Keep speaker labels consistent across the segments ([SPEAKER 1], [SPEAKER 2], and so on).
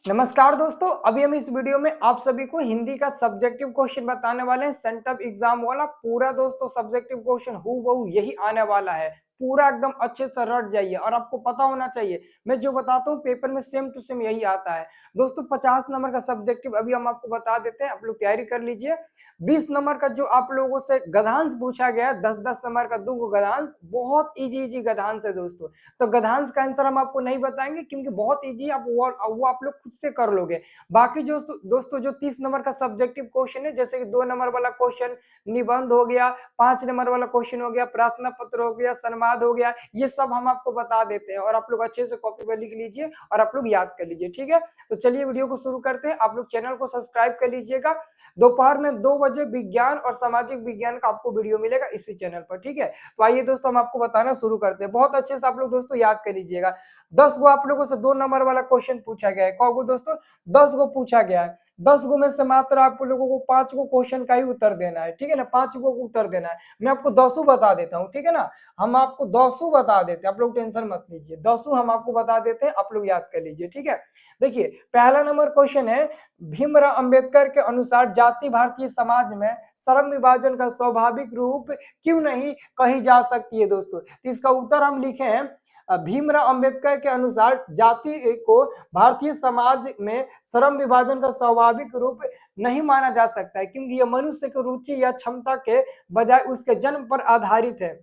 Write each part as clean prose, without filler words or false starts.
[SPEAKER 1] नमस्कार दोस्तों, अभी हम इस वीडियो में आप सभी को हिंदी का सब्जेक्टिव क्वेश्चन बताने वाले हैं। सेंटअप एग्जाम वाला पूरा दोस्तों सब्जेक्टिव क्वेश्चन हूबहू यही आने वाला है। पूरा एकदम अच्छे से रट जाइए और आपको पता होना चाहिए मैं जो बताता हूँ पेपर में सेम टू सेम यही आता है। दोस्तों 50 नंबर का सब्जेक्टिव अभी हम आपको बता देते हैं, आप लोग तैयारी कर लीजिए। 20 नंबर का जो आप लोगों से गधांश पूछा गया, 10-10 नंबर का 2 गधांश, बहुत इजी गधांश है दोस्तों। तो गधांश का आंसर हम आपको नहीं बताएंगे क्योंकि बहुत इजी, आप वो आप लोग खुद से कर लोगे। बाकी जो दोस्तों जो 30 नंबर का सब्जेक्टिव क्वेश्चन है, जैसे कि 2 नंबर वाला क्वेश्चन निबंध हो गया, 5 नंबर वाला क्वेश्चन हो गया, प्रार्थना पत्र हो गया, संवाद हो गया, ये सब हम आपको बता देते हैं और आप लोग अच्छे से कॉपी पर लिख लीजिए और आप लोग याद कर लीजिए। ठीक है, तो चलिए वीडियो को शुरू करते हैं। आप लोग चैनल को सब्सक्राइब कर लीजिएगा। दोपहर में 2 बजे विज्ञान और सामाजिक विज्ञान का आपको वीडियो मिलेगा इसी चैनल पर। ठीक है, तो आइए दोस्तों हम आपको बताना शुरू करते हैं। बहुत अच्छे से आप लोग दोस्तों याद कर लीजिएगा। 10 गो आप लोगों से 2 नंबर वाला क्वेश्चन पूछा गया है। कौ गो दोस्तों? 10 गो पूछा गया है। 10 गो में से मात्र आप लोगों को 5 गो क्वेश्चन का ही उत्तर देना है। ठीक है ना, 5 गो को उत्तर देना है। मैं आपको 10 बता देता हूँ, ठीक है ना, हम आपको 10 बता देते हैं, आप लोग टेंशन मत लीजिए। 10 हम आपको बता देते हैं, आप लोग याद कर लीजिए। ठीक है, देखिए पहला नंबर क्वेश्चन है, भीमराव अंबेडकर के अनुसार जाति भारतीय समाज में श्रम विभाजन का स्वाभाविक रूप क्यों नहीं कही जा सकती है दोस्तों? तो इसका उत्तर हम लिखे हैं, भीमराव अंबेडकर के अनुसार जाति को भारतीय समाज में श्रम विभाजन का स्वाभाविक रूप नहीं माना जा सकता है क्योंकि यह मनुष्य की रुचि या क्षमता के बजाय उसके जन्म पर आधारित है,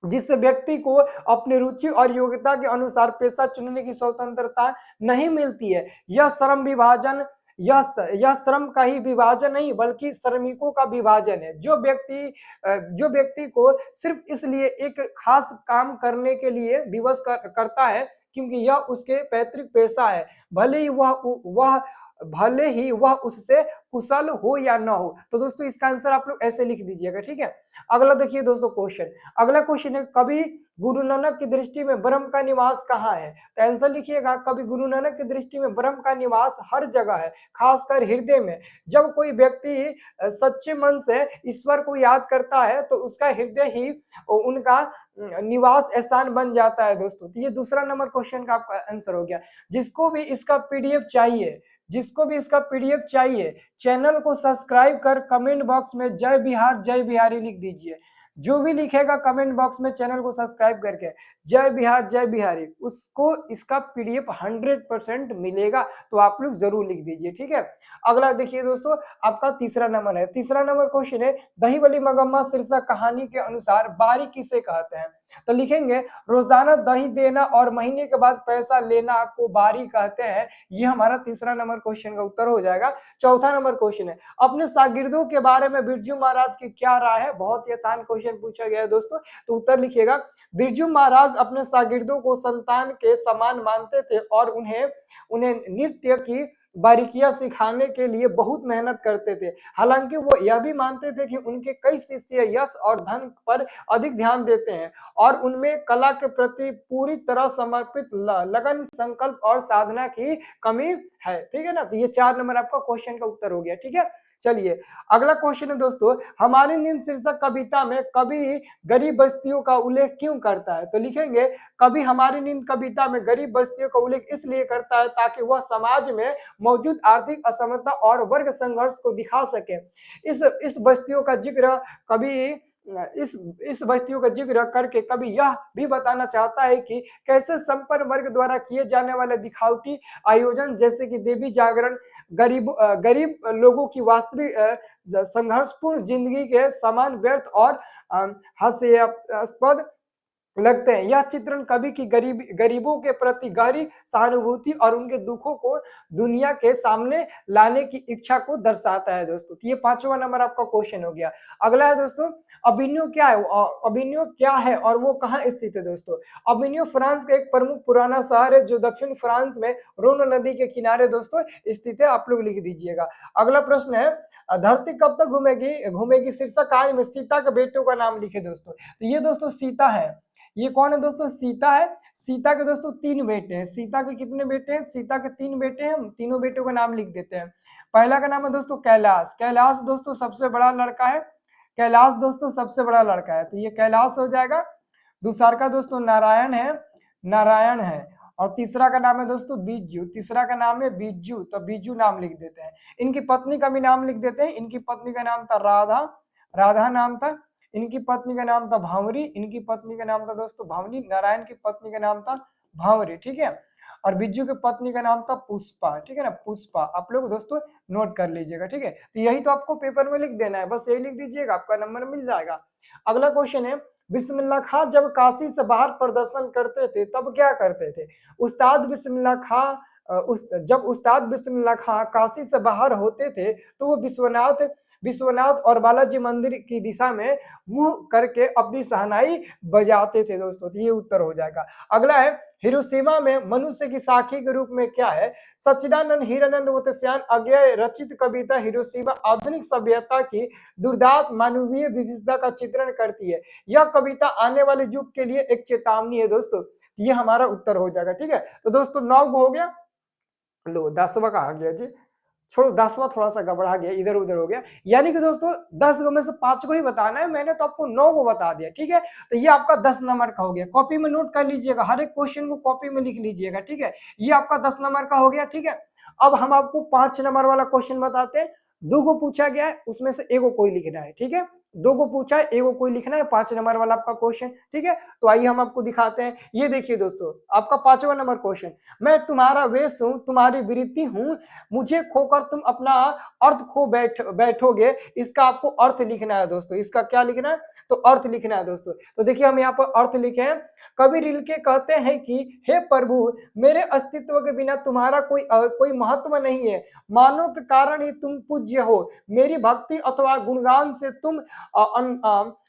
[SPEAKER 1] जिससे व्यक्ति को अपनी रुचि और योग्यता के अनुसार पेशा चुनने की स्वतंत्रता नहीं मिलती है। यह श्रम विभाजन यह श्रम का ही विभाजन नहीं बल्कि श्रमिकों का विभाजन है। जो व्यक्ति को सिर्फ इसलिए एक खास काम करने के लिए विवश करता है क्योंकि यह उसके पैतृक पेशा है, भले ही वह उससे कुशल हो या ना हो। तो दोस्तों इसका आंसर आप लोग ऐसे लिख दीजिएगा। ठीक है, अगला देखिए दोस्तों क्वेश्चन, अगला क्वेश्चन है, कभी गुरु नानक की दृष्टि में ब्रह्म का निवास कहाँ है? तो आंसर लिखिएगा, कभी गुरु नानक की दृष्टि में ब्रह्म का निवास हर जगह है, खासकर हृदय में। जब कोई व्यक्ति सच्चे मन से ईश्वर को याद करता है तो उसका हृदय ही उनका निवास स्थान बन जाता है दोस्तों। तो ये दूसरा नंबर क्वेश्चन का आपका आंसर हो गया। जिसको भी इसका पीडीएफ चाहिए चैनल को सब्सक्राइब कर कमेंट बॉक्स में जय बिहार जय बिहारी लिख दीजिए। जो भी लिखेगा कमेंट बॉक्स में चैनल को सब्सक्राइब करके जय बिहार जय बिहारी, उसको इसका पीडीएफ 100% मिलेगा। तो आप लोग जरूर लिख दीजिए। ठीक है, अगला देखिए दोस्तों, आपका तीसरा नंबर है। तीसरा नंबर क्वेश्चन है, दही बली मगम्मा शीर्षक कहानी के अनुसार बारी किसे कहते हैं? तो लिखेंगे, रोजाना दही देना और महीने के बाद पैसा लेना को बारी कहते हैं। ये हमारा तीसरा नंबर क्वेश्चन का उत्तर हो जाएगा। चौथा नंबर क्वेश्चन है, अपने शागिर्दों के बारे में बिरजू महाराज की क्या राय है? बहुत ही आसान क्वेश्चन पूछा गया है दोस्तों। तो उत्तर लिखिएगा, बिरजू महाराज अपने शागिर्दों को संतान के समान मानते थे और उन्हें उन्हें नृत्य की बारीकियां सिखाने के लिए बहुत मेहनत करते थे। हालांकि वो यह भी मानते थे कि उनके कई शिष्य यश और धन पर अधिक ध्यान देते हैं और उनमें कला के प्रति पूरी तरह समर्पित लगन, संकल्प और साधना की कमी है। ठीक है ना, तो ये 4 नंबर आपका क्वेश्चन का उत्तर हो गया। ठीक है, चलिए अगला क्वेश्चन है दोस्तों, हमारी नींद शीर्षक कविता में कवि गरीब बस्तियों का उल्लेख क्यों करता है? तो लिखेंगे, कवि हमारी नींद कविता में गरीब बस्तियों का उल्लेख इसलिए करता है ताकि वह समाज में मौजूद आर्थिक असमानता और वर्ग संघर्ष को दिखा सके। इस बस्तियों का जिक्र कवि इस बस्तियों का जिक्र करके कवि यह भी बताना चाहता है कि कैसे संपन्न वर्ग द्वारा किए जाने वाले दिखावटी आयोजन जैसे कि देवी जागरण गरीब लोगों की वास्तविक संघर्षपूर्ण जिंदगी के समान व्यर्थ और हास्यास्पद लगते हैं। यह चित्रण कवि की गरीबों के प्रति गहरी सहानुभूति और उनके दुखों को दुनिया के सामने लाने की इच्छा को दर्शाता है दोस्तों। तो ये 5वां नंबर आपका क्वेश्चन हो गया। अगला है दोस्तों, अबिन्यो क्या है? अबिन्यो क्या है और वो कहाँ स्थित है दोस्तों? अबिन्यो फ्रांस का एक प्रमुख पुराना शहर है जो दक्षिण फ्रांस में रोन नदी के किनारे दोस्तों स्थित है। आप लोग लिख दीजिएगा। अगला प्रश्न है, धरती कब तक घूमेगी घूमेगी शीर्षक कहानी में सीता के बेटों का नाम लिखे दोस्तों। तो ये दोस्तों सीता है। ये कौन है दोस्तों? सीता है। सीता के दोस्तों 3 बेटे हैं। सीता के कितने बेटे हैं? सीता के 3 बेटे हैं। हम तीनों बेटों का नाम लिख देते हैं। पहला का नाम है दोस्तों कैलाश। कैलाश दोस्तों सबसे बड़ा लड़का है। कैलाश दोस्तों सबसे बड़ा लड़का है, तो ये कैलाश हो जाएगा। दूसरा का दोस्तों नारायण है। नारायण है। और तीसरा का नाम है दोस्तों बीजू, तीसरा का नाम है बीजू, तो बीजू नाम लिख देते हैं। इनकी पत्नी का भी नाम लिख देते हैं। इनकी पत्नी का नाम था राधा, राधा नाम था। इनकी पत्नी का नाम था भावरी, इनकी पत्नी का नाम था दोस्तों भावनी। नारायण की पत्नी का नाम था भावरी, ठीक है। और बिज्जू की पत्नी का नाम था पुष्पा, ठीक है ना, पुष्पा। आप लोग दोस्तों नोट कर लीजिएगा, ठीक है। तो यही तो आपको पेपर में लिख देना है, बस यही लिख दीजिएगा, आपका नंबर मिल जाएगा। अगला क्वेश्चन है, बिस्मिल्लाह खां जब काशी से बाहर प्रदर्शन करते थे तब क्या करते थे? उस्ताद बिस्मिल्लाह खां जब उस्ताद बिस्मिल्लाह खां काशी से बाहर होते थे तो वो विश्वनाथ और बालाजी मंदिर की दिशा में मुंह करके अपनी शहनाई बजाते थे दोस्तों। तो ये उत्तर हो जाएगा। अगला है, हिरोशिमा में मनुष्य की साखी के रूप में क्या है? सच्चिदानंद हीरानंद वोत्स्यान अज्ञेय रचित कविता हिरोशिमा आधुनिक सभ्यता की दुर्दांत मानवीय विविधता का चित्रण करती है। यह कविता आने वाले युग के लिए एक चेतावनी है दोस्तों। ये हमारा उत्तर हो जाएगा, ठीक है। तो दोस्तों 9 हो गया, लो 10वां कहा गया जी, छोड़ो 10वां थोड़ा सा गड़बड़ा गया, इधर उधर हो गया। यानी कि दोस्तों 10 में से 5 को ही बताना है, मैंने तो आपको 9 को बता दिया, ठीक है। तो ये आपका 10 नंबर का हो गया। कॉपी में नोट कर लीजिएगा, हर एक क्वेश्चन को कॉपी में लिख लीजिएगा, ठीक है। ये आपका 10 नंबर का हो गया, ठीक है। अब हम आपको 5 नंबर वाला क्वेश्चन बताते हैं। 2 को पूछा गया है, उसमें से 1 को कोई लिखना है, ठीक है। 2 को पूछा है, 1 को कोई लिखना है, 5 नंबर वाला आपका क्वेश्चन, ठीक है। तो आइए हम आपको दिखाते हैं। ये देखिए दोस्तों, आपका 5वां नंबर क्वेश्चन, मैं तुम्हारा वेश हूं, तुम्हारी वृत्ति हूं, मुझे खोकर तुम अपना अर्थ खो बैठोगे। इसका आपको अर्थ लिखना है दोस्तों। इसका क्या लिखना है? तो अर्थ लिखना है दोस्तों। तो देखिए हम यहाँ पर अर्थ लिखे हैं। कवि रील के कहते हैं कि हे प्रभु, मेरे अस्तित्व के बिना तुम्हारा कोई महत्व नहीं है। मानव के कारण ही तुम पूज्य हो। मेरी भक्ति अथवा गुणगान से तुम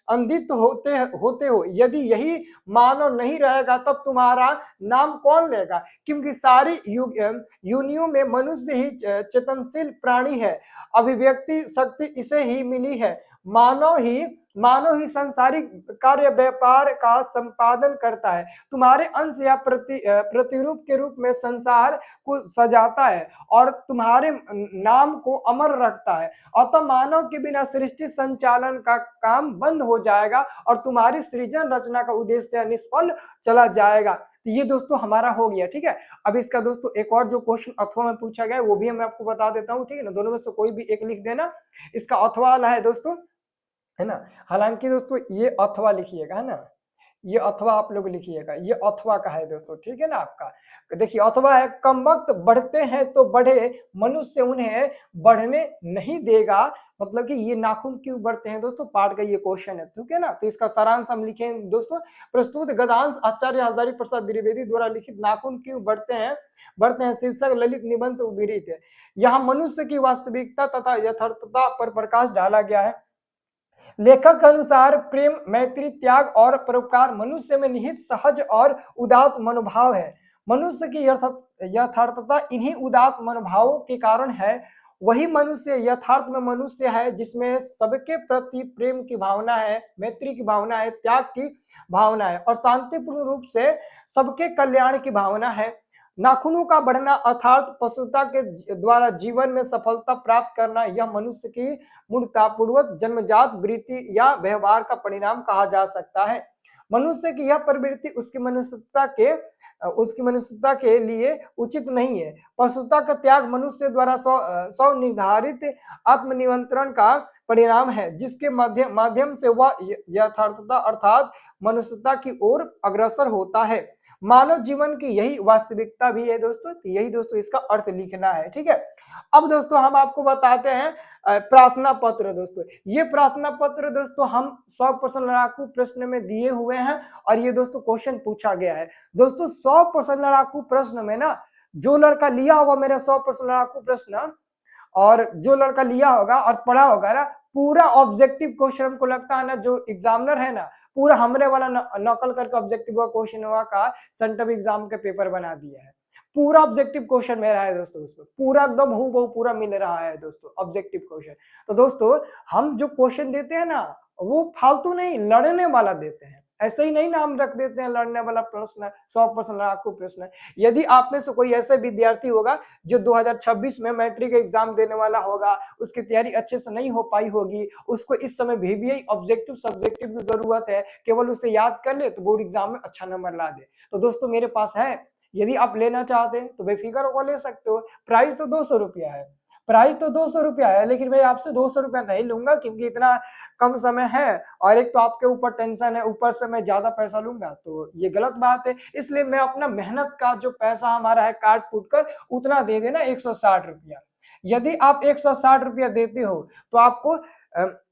[SPEAKER 1] अंधित होते हो। यदि यही मानव नहीं रहेगा तब तुम्हारा नाम कौन लेगा? क्योंकि सारी योनियों में मनुष्य ही चेतनशील प्राणी है। अभिव्यक्ति शक्ति इसे ही मिली है। मानव ही सांसारिक कार्य व्यापार का संपादन करता है। तुम्हारे अंश या प्रतिरूप के रूप में संसार को सजाता है और तुम्हारे नाम को अमर रखता है। अतः मानव के बिना सृष्टि संचालन का काम बंद हो जाएगा और तुम्हारी सृजन रचना का उद्देश्य निष्फल चला जाएगा। तो ये दोस्तों हमारा हो गया, ठीक है। अब इसका दोस्तों एक और जो क्वेश्चन अथवा में पूछा गया है वो भी मैं आपको बता देता हूँ, ठीक है ना। दोनों में से कोई भी एक लिख देना। इसका अथवा वाला है दोस्तों, है ना। हालांकि दोस्तों ये अथवा लिखिएगा, है ना, ये अथवा आप लोग लिखिएगा, ये अथवा का है दोस्तों, ठीक है ना। आपका देखिए अथवा है, कम वक्त बढ़ते हैं तो बढ़े, मनुष्य उन्हें बढ़ने नहीं देगा। मतलब कि ये नाखून क्यों बढ़ते हैं दोस्तों, पाठ का ये क्वेश्चन है, ठीक है ना। तो इसका सारांश हम लिखे दोस्तों। प्रस्तुत गदांश आचार्य हजारी प्रसाद द्विवेदी द्वारा लिखित नाखून क्यों बढ़ते हैं शीर्षक ललित निबंध से उद्धृत है। यहाँ मनुष्य की वास्तविकता तथा यथार्थता पर प्रकाश डाला गया है। लेखक के अनुसार प्रेम, मैत्री, त्याग और परोपकार मनुष्य में निहित सहज और उदात्त मनोभाव है। मनुष्य की यथार्थता इन्हीं उदात्त मनोभावों के कारण है। वही मनुष्य यथार्थ में मनुष्य है जिसमें सबके प्रति प्रेम की भावना है, मैत्री की भावना है, त्याग की भावना है और शांतिपूर्ण रूप से सबके कल्याण की भावना है। नाखूनों का बढ़ना अर्थात पशुता के द्वारा जीवन में सफलता प्राप्त करना, यह मनुष्य की मूर्खतापूर्वक जन्मजात वृत्ति या व्यवहार का परिणाम कहा जा सकता है। मनुष्य की यह प्रवृत्ति उसकी मनुष्यता के लिए उचित नहीं है। पशुता का त्याग मनुष्य द्वारा स्व निर्धारित आत्मनियंत्रण का परिणाम है, जिसके माध्यम से वह यथार्थता अर्थात मनुष्यता की ओर अग्रसर होता है। मानव जीवन की यही वास्तविकता भी है दोस्तों। तो यही दोस्तों इसका अर्थ लिखना है, ठीक है। अब दोस्तों हम आपको बताते हैं प्रार्थना पत्र दोस्तों। ये प्रार्थना पत्र दोस्तों हम 100% लड़ाकू प्रश्न में दिए हुए हैं और ये दोस्तों क्वेश्चन पूछा गया है दोस्तों। 100% लड़ाकू प्रश्न में ना, जो लड़का लिया होगा मेरा 100% लड़ाकू प्रश्न, और जो लड़का लिया होगा और पढ़ा होगा ना, पूरा ऑब्जेक्टिव क्वेश्चन हमको लगता है ना, जो एग्जामिनर है ना, पूरा हमरे वाला नकल करके ऑब्जेक्टिव क्वेश्चन का सेंट्रल एग्जाम के पेपर बना दिया है। पूरा ऑब्जेक्टिव क्वेश्चन मेरा है दोस्तों, उसमें पूरा एकदम हूबहू पूरा मिल रहा है दोस्तों ऑब्जेक्टिव क्वेश्चन। तो दोस्तों हम जो क्वेश्चन देते हैं ना, वो फालतू नहीं, लड़ने वाला देते हैं। ऐसे ही नहीं नाम रख देते हैं लड़ने वाला प्रश्न, 100% लड़ाकू प्रश्न। यदि आप में से कोई ऐसा विद्यार्थी होगा जो 2026 में मैट्रिक एग्जाम देने वाला होगा, उसकी तैयारी अच्छे से नहीं हो पाई होगी, उसको इस समय VBI ऑब्जेक्टिव सब्जेक्टिव की जरूरत है, केवल उसे याद कर ले तो बोर्ड एग्जाम में अच्छा नंबर ला दे। तो दोस्तों मेरे पास है यदि आप लेना चाहते हैं तो बेफिक्र होकर ले सकते हो। प्राइस तो 200 रुपया है, प्राइस तो 200 रुपया है, लेकिन मैं आपसे 200 रुपया नहीं लूंगा क्योंकि इतना कम समय है और एक तो आपके ऊपर टेंशन है, ऊपर से मैं ज्यादा पैसा लूंगा तो ये गलत बात है। इसलिए मैं अपना मेहनत का जो पैसा हमारा है काट कूट कर उतना दे देना 160 रुपया। यदि आप 160 रुपया देते हो तो आपको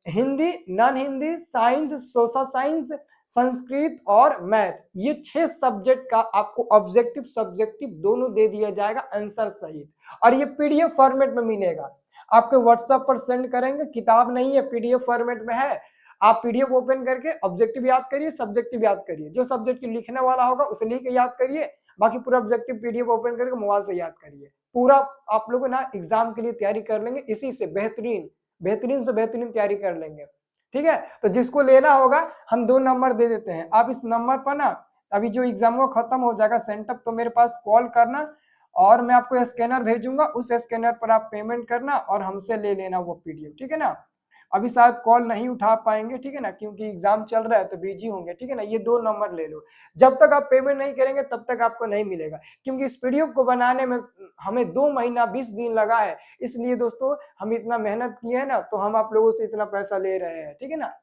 [SPEAKER 1] Hindi, non Hindi, science, social science, Sanskrit और मैथ, ये 6 सब्जेक्ट का आपको ऑब्जेक्टिव सब्जेक्टिव दोनों दे दिया जाएगा आंसर सहित, और ये पीडीएफ फॉर्मेट में मिलेगा। आपके व्हाट्सएप पर सेंड करेंगे, किताब नहीं है, पीडीएफ फॉर्मेट में है। आप पीडीएफ ओपन करके ऑब्जेक्टिव याद करिए, सब्जेक्टिव याद करिए, जो सब्जेक्ट लिखने वाला होगा उसे लिख के याद करिए, बाकी पूरा ऑब्जेक्टिव पीडीएफ ओपन करके मोबाइल से याद करिए। पूरा आप लोग ना एग्जाम के लिए तैयारी कर लेंगे, इसी से बेहतरीन बेहतरीन से बेहतरीन तैयारी कर लेंगे। ठीक है, तो जिसको लेना होगा हम 2 नंबर दे देते हैं, आप इस नंबर पर ना अभी जो एग्जाम को खत्म हो जाएगा सेंटअप तो मेरे पास कॉल करना और मैं आपको स्कैनर भेजूंगा, उस स्कैनर पर आप पेमेंट करना और हमसे ले लेना वो पीडीएफ। ठीक है ना, अभी शायद कॉल नहीं उठा पाएंगे, ठीक है ना, क्योंकि एग्जाम चल रहा है तो बिजी होंगे। ठीक है ना, ये 2 नंबर ले लो, जब तक आप पेमेंट नहीं करेंगे तब तक आपको नहीं मिलेगा, क्योंकि इस पीडीएफ को बनाने में हमें 2 महीना 20 दिन लगा है। इसलिए दोस्तों हम इतना मेहनत किए हैं ना, तो हम आप लोगों से इतना पैसा ले रहे हैं। ठीक है ना,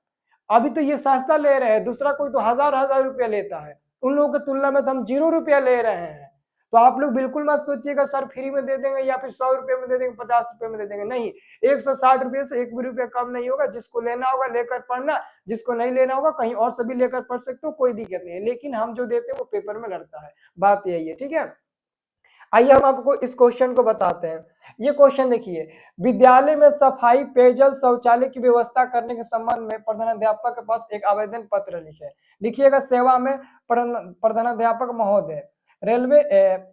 [SPEAKER 1] अभी तो ये सस्ता ले रहे हैं, दूसरा कोई तो हजार हजार रुपया लेता है, उन लोगों की तुलना में तो हम 0 रुपया ले रहे हैं। तो आप लोग बिल्कुल मत सोचिएगा सर फ्री में दे देंगे या फिर 100 रुपये में दे देंगे, 50 रुपये में दे देंगे, नहीं, 160 रुपये से 1 भी रुपया कम नहीं होगा। जिसको लेना होगा लेकर पढ़ना, जिसको नहीं लेना होगा कहीं और से भी लेकर पढ़ सकते हो, कोई दिक्कत नहीं है, लेकिन हम जो देते हैं वो पेपर में लड़ता है, बात यही है। ठीक है, आइए हम आपको इस क्वेश्चन को बताते हैं। ये क्वेश्चन देखिए, विद्यालय में सफाई, पेयजल, शौचालय की व्यवस्था करने के संबंध में प्रधानाध्यापक के पास एक आवेदन पत्र लिखे। लिखिएगा, सेवा में प्रधानाध्यापक महोदय, रेलवे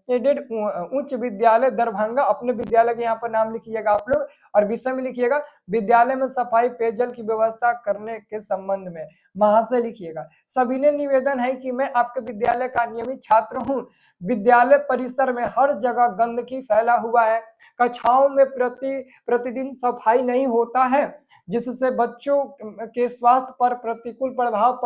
[SPEAKER 1] एडेड उच्च विद्यालय दरभंगा, अपने विद्यालय के यहाँ पर नाम लिखिएगा आप लोग, और विषय में लिखिएगा विद्यालय में सफाई पेयजल की व्यवस्था करने के संबंध में महाशय लिखिएगा। सभी ने निवेदन है कि मैं आपके विद्यालय का नियमित छात्र हूँ। विद्यालय परिसर में हर जगह गंदगी फैला हुआ है, कक्षाओं में प्रतिदिन सफाई नहीं होता है, जिससे बच्चों के स्वास्थ्य पर प्रतिकूल प्रभाव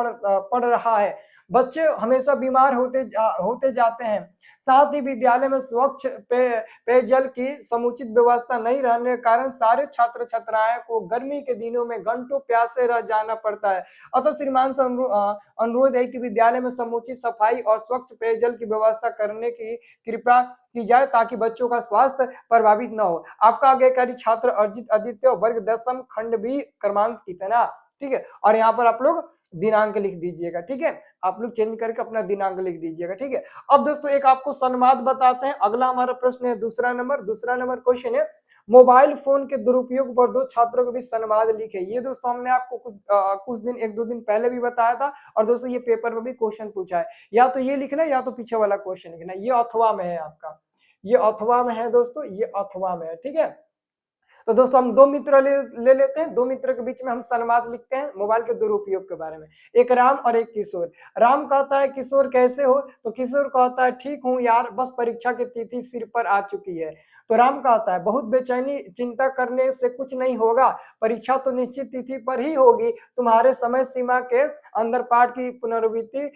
[SPEAKER 1] पड़ रहा है। बच्चे हमेशा बीमार होते जाते हैं। साथ ही विद्यालय में स्वच्छ पेयजल की समुचित व्यवस्था नहीं रहने के कारण सारे छात्र छात्राएं को गर्मी के दिनों में घंटों प्यासे रह जाना पड़ता है। अतः श्रीमान से अनुरोध है कि विद्यालय में समुचित सफाई और स्वच्छ पेयजल की व्यवस्था करने की कृपा की जाए ताकि बच्चों का स्वास्थ्य प्रभावित न हो। आपका आज्ञाकारी छात्र अर्जित आदित्य, वर्ग 10वीं, खंड बी, क्रमांक इतना। ठीक है, और यहाँ पर आप लोग दिनांक लिख दीजिएगा। ठीक है, आप लोग चेंज करके अपना दिनांक लिख दीजिएगा। ठीक है, अब दोस्तों एक आपको संवाद बताते हैं। अगला हमारा प्रश्न है दूसरा नंबर क्वेश्चन है, मोबाइल फोन के दुरुपयोग पर 2 छात्रों के बीच संवाद लिखे। ये दोस्तों हमने आपको कुछ दिन 1-2 दिन पहले भी बताया था, और दोस्तों ये पेपर में भी क्वेश्चन पूछा है, या तो ये लिखना या तो पीछे वाला क्वेश्चन लिखना। ये अथवा में है आपका, ये अथवा में है दोस्तों, ये अथवा में है। ठीक है, तो दोस्तों हम 2 मित्र ले लेते हैं, 2 मित्र के बीच में हम संवाद लिखते हैं मोबाइल के दुरुपयोग के बारे में। एक राम और एक किशोर। राम कहता है किशोर कैसे हो, तो किशोर कहता है ठीक हूँ यार, बस परीक्षा की तिथि सिर पर आ चुकी है। तो राम कहता है बहुत बेचैनी, चिंता करने से कुछ नहीं होगा, परीक्षा तो निश्चित तिथि पर ही होगी, तुम्हारे समय सीमा के अंदर पाठ की पुनरावृत्ति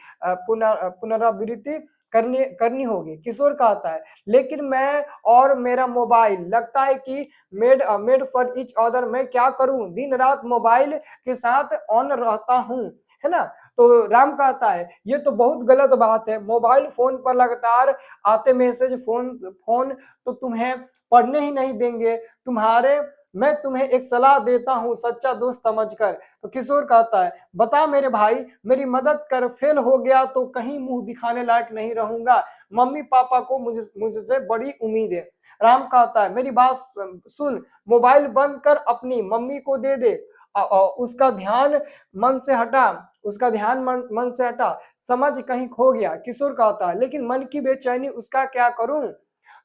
[SPEAKER 1] करनी करनी होगी। किशोर कहता है लेकिन मैं और मेरा मोबाइल लगता है कि मेड फॉर ईच अदर, मैं क्या करूं, दिन रात मोबाइल के साथ ऑन रहता हूं, है ना। तो राम कहता है ये तो बहुत गलत बात है, मोबाइल फोन पर लगातार आते मैसेज, फोन फोन तो तुम्हें पढ़ने ही नहीं देंगे, मैं तुम्हें एक सलाह देता हूं सच्चा दोस्त समझकर। तो किशोर कहता है बता मेरे भाई, मेरी मदद कर, फेल हो गया तो कहीं मुंह दिखाने लायक नहीं रहूंगा, मम्मी पापा को मुझसे बड़ी उम्मीद है। राम कहता है मेरी बात सुन, मोबाइल बंद कर अपनी मम्मी को दे दे, उसका ध्यान मन से हटा, समझ कहीं खो गया। किशोर कहता है लेकिन मन की बेचैनी उसका क्या करूं।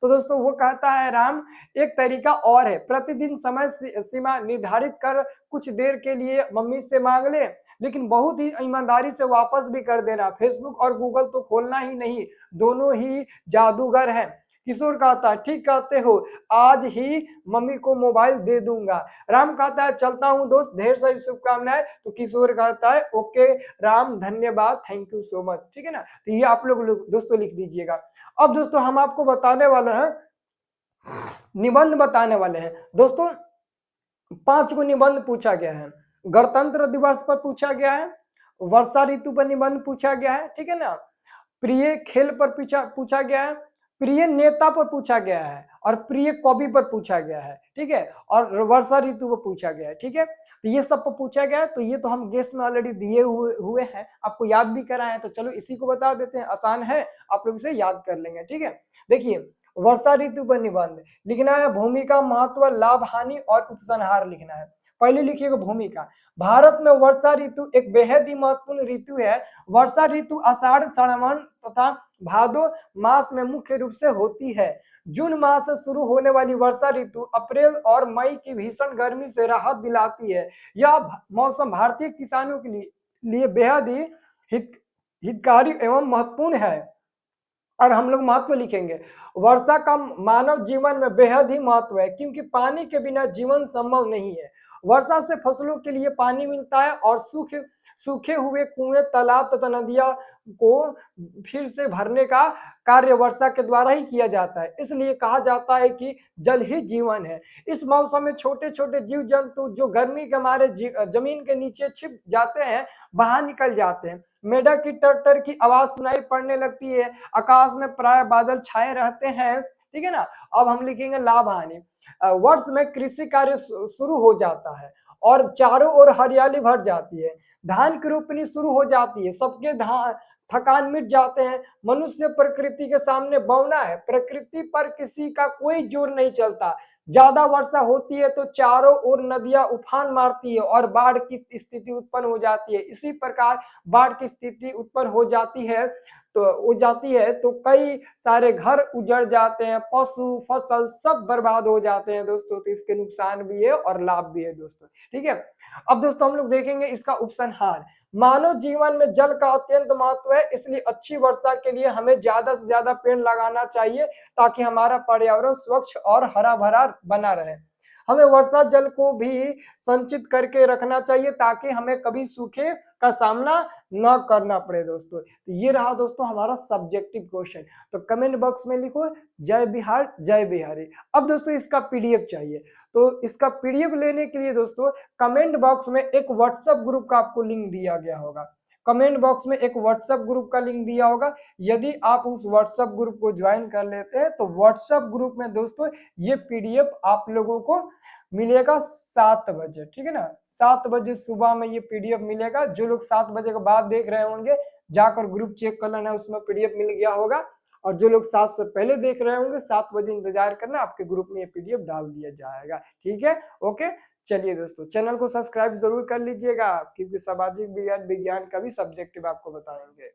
[SPEAKER 1] तो दोस्तों वो कहता है राम एक तरीका और है, प्रतिदिन समय सीमा निर्धारित कर, कुछ देर के लिए मम्मी से मांग ले, लेकिन बहुत ही ईमानदारी से वापस भी कर देना। फेसबुक और गूगल तो खोलना ही नहीं, दोनों ही जादूगर हैं। किशोर कहता है ठीक कहते हो, आज ही मम्मी को मोबाइल दे दूंगा। राम कहता है चलता हूँ दोस्त, ढेर सारी शुभकामनाएं। तो किशोर कहता है ओके राम, धन्यवाद, थैंक यू सो मच। ठीक है ना, तो ये आप लोग दोस्तों लिख दीजिएगा। अब दोस्तों हम आपको बताने वाले हैं, निबंध बताने वाले हैं दोस्तों। 5 को निबंध पूछा गया है। गणतंत्र दिवस पर पूछा गया है, वर्षा ऋतु पर निबंध पूछा गया है, ठीक है ना, प्रिय खेल पर पूछा गया है, प्रिय नेता पर पूछा गया है, और प्रिय कवि पर पूछा गया है। ठीक है, और वर्षा ऋतु पर पूछा गया है। ठीक है, तो ये सब पर पूछा गया है। तो ये तो हम गेस में ऑलरेडी दिए हुए हैं, आपको याद भी कराए हैं, तो चलो इसी को बता देते हैं, आसान है, आप लोग इसे याद कर लेंगे। ठीक है, देखिए वर्षा ऋतु पर निबंध लिखना है, भूमिका, महत्व, लाभ, हानि और उपसंहार लिखना है। पहले लिखिएगा भूमिका। भारत में वर्षा ऋतु एक बेहद ही महत्वपूर्ण ऋतु है। वर्षा ऋतु आषाढ़, श्रावण तथा भादो मास में मुख्य रूप से होती है। जून माह से शुरू होने वाली वर्षा ऋतु अप्रैल और मई की भीषण गर्मी से राहत दिलाती है। यह मौसम भारतीय किसानों के लिए बेहद ही हितकारी एवं महत्वपूर्ण है। और हम लोग महत्व लिखेंगे, वर्षा का मानव जीवन में बेहद ही महत्व है, क्योंकि पानी के बिना जीवन संभव नहीं है। वर्षा से फसलों के लिए पानी मिलता है और सूखे हुए कुएं, तालाब तथा नदियां को फिर से भरने का कार्य वर्षा के द्वारा ही किया जाता है। इसलिए कहा जाता है कि जल ही जीवन है। इस मौसम में छोटे छोटे जीव जंतु जो गर्मी के मारे जमीन के नीचे छिप जाते हैं, बाहर निकल जाते हैं। मेढक की टर की आवाज सुनाई पड़ने लगती है। आकाश में प्राय बादल छाए रहते हैं। ठीक है ना, अब हम लिखेंगे लाभ हानि। वर्ष में कृषि कार्य शुरू हो जाता है और चारों ओर हरियाली भर जाती है। धान की रोपनी शुरू हो जाती है, सबके थकान मिट जाते हैं। मनुष्य प्रकृति के सामने बौना है, प्रकृति पर किसी का कोई जोर नहीं चलता। ज्यादा वर्षा होती है तो चारों ओर नदियां उफान मारती है और बाढ़ की स्थिति उत्पन्न हो जाती है। इसी प्रकार बाढ़ की स्थिति उत्पन्न हो जाती है तो कई सारे घर उजड़ जाते हैं, पशु फसल सब बर्बाद हो जाते हैं दोस्तों। तो इसके नुकसान भी है और लाभ भी है दोस्तों। ठीक है, अब दोस्तों हम लोग देखेंगे इसका उपसंहार। मानव जीवन में जल का अत्यंत महत्व है, इसलिए अच्छी वर्षा के लिए हमें ज्यादा से ज्यादा पेड़ लगाना चाहिए, ताकि हमारा पर्यावरण स्वच्छ और हरा भरा बना रहे। हमें वर्षा जल को भी संचित करके रखना चाहिए, ताकि हमें कभी सूखे का सामना न करना पड़े दोस्तों। तो ये रहा दोस्तों हमारा सब्जेक्टिव क्वेश्चन। तो कमेंट बॉक्स में लिखो जय बिहार जय बिहारी। अब दोस्तों इसका पीडीएफ चाहिए, तो इसका पीडीएफ लेने के लिए दोस्तों कमेंट बॉक्स में एक व्हाट्सएप ग्रुप का आपको लिंक दिया गया होगा। कमेंट बॉक्स में एक व्हाट्सएप ग्रुप का लिंक दिया होगा। यदि आप उस व्हाट्सएप ग्रुप को ज्वाइन कर लेते हैं तो व्हाट्सएप ग्रुप में दोस्तों ये पीडीएफ आप लोगों को मिलेगा 7 बजे। ठीक है ना, 7 बजे सुबह में ये पीडीएफ मिलेगा। जो लोग 7 बजे के बाद देख रहे होंगे जाकर ग्रुप चेक कर लेना, उसमें पीडीएफ मिल गया होगा। और जो लोग 7 से पहले देख रहे होंगे 7 बजे इंतजार करना, आपके ग्रुप में ये पीडीएफ डाल दिया जाएगा। ठीक है, ओके। चलिए दोस्तों चैनल को सब्सक्राइब जरूर कर लीजिएगा, क्योंकि सामाजिक विज्ञान का भी सब्जेक्टिव आपको बताएंगे।